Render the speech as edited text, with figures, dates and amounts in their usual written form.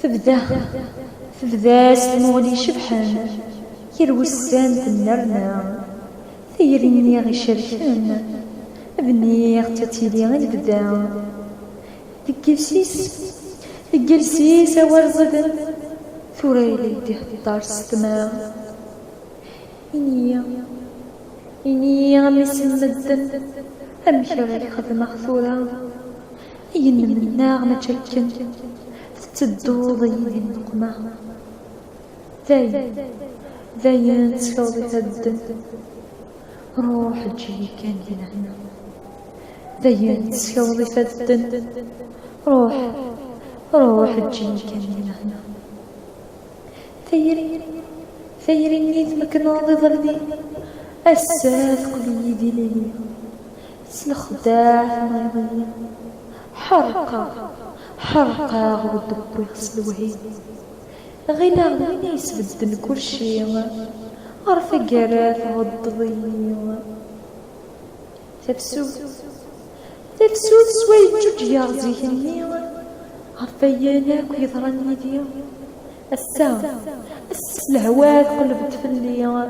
تبدا سمولي شبحان يروسان تنرنا ثيريني غي شركان بني تتيلي غنبدا الجلسيس ورزدن ثوريلي ديه الدار ستما إني غمس مدن أمشي غير خدمة خثورة ين منا غما تشلكن تتدو ضيدي النقمة ذاين تسكوضي تدن روح تجي كان هنا ذاين تسكوضي تدن روح تجي كان هنا ثيري نيت مكناضي ظلدي الساث قل يدي لي سلخداع مريضية حرقة غدب ويغسل وهي غينا وين يسبدن كل شي عرف قرات غضضي تفسود سوي جوج يغزي هني عرفياناك ويضرني ديا الهواك قلبت في اللي